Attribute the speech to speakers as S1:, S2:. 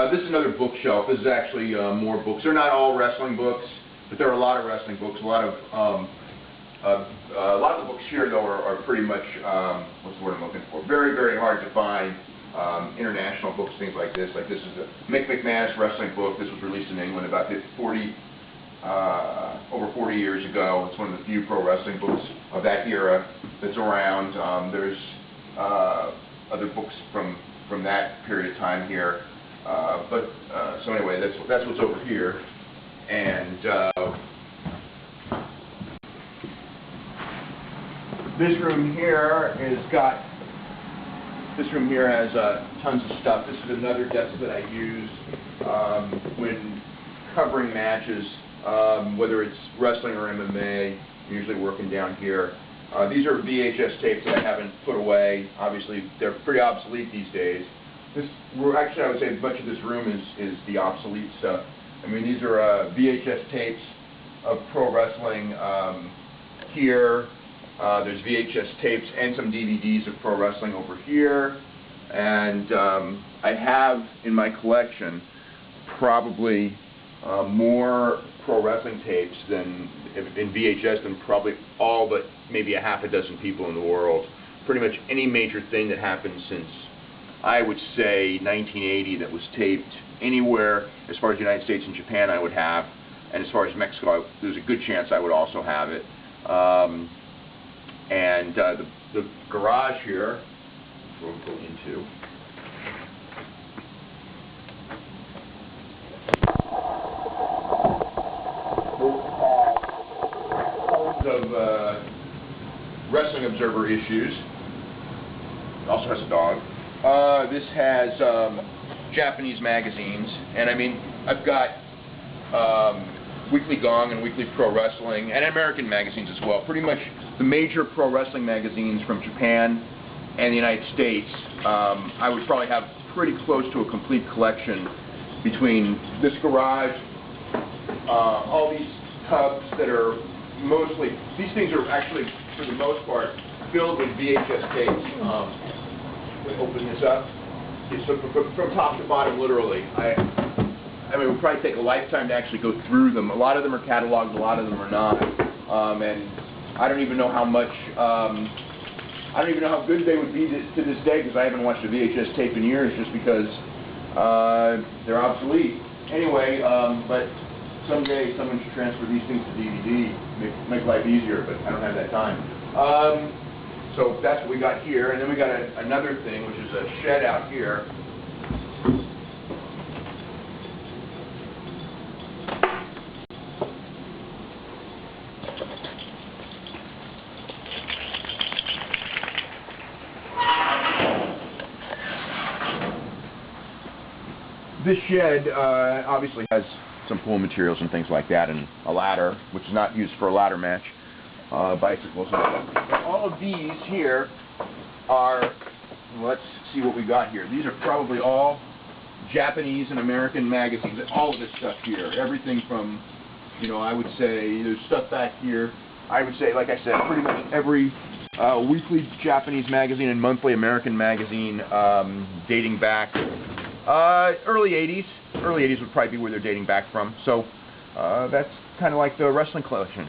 S1: This is another bookshelf. This is actually more books. They're not all wrestling books, but there are a lot of wrestling books. A lot of the books here, though, are pretty much what's the word I'm looking for? Very, very hard to find. International books, things like this. Like this is a Mick McManus wrestling book. This was released in England about over 40 years ago. It's one of the few pro wrestling books of that era that's around. There's other books from that period of time here. So anyway, that's what's over here. And this room here has tons of stuff. This is another desk that I use when covering matches, whether it's wrestling or MMA. I'm usually working down here. These are VHS tapes that I haven't put away. Obviously, they're pretty obsolete these days. Actually, I would say much of this room is the obsolete stuff. I mean, these are VHS tapes of pro wrestling here. There's VHS tapes and some DVDs of pro wrestling over here. And I have in my collection probably more pro wrestling tapes in VHS than probably all but maybe a half a dozen people in the world. Pretty much any major thing that happened since, I would say, 1980 that was taped anywhere as far as the United States and Japan I would have, and as far as Mexico, there's a good chance I would also have it. The garage here, we'll go into. Of Wrestling Observer issues. It also has a dog. This has Japanese magazines, and I mean, I've got Weekly Gong and Weekly Pro Wrestling, and American magazines as well. Pretty much the major pro wrestling magazines from Japan and the United States. I would probably have pretty close to a complete collection between this garage, all these tubs that are mostly, these things are actually, for the most part, filled with VHS tapes. Open this up. It's from top to bottom, literally. I mean, it would probably take a lifetime to actually go through them. A lot of them are cataloged, a lot of them are not. And I don't even know how much, I don't even know how good they would be to this day, because I haven't watched a VHS tape in years, just because they're obsolete. Anyway, but someday someone should transfer these things to DVD, make life easier, but I don't have that time. So that's what we got here, and then we got another thing, which is a shed out here. This shed obviously has some pull materials and things like that, and a ladder, which is not used for a ladder match, bicycles. And all of these here are, let's see what we got here. These are probably all Japanese and American magazines. All of this stuff here, everything from, you know, I would say there's stuff back here. I would say, like I said, pretty much every weekly Japanese magazine and monthly American magazine dating back early 80s. Early 80s would probably be where they're dating back from. So that's kind of like the wrestling collection.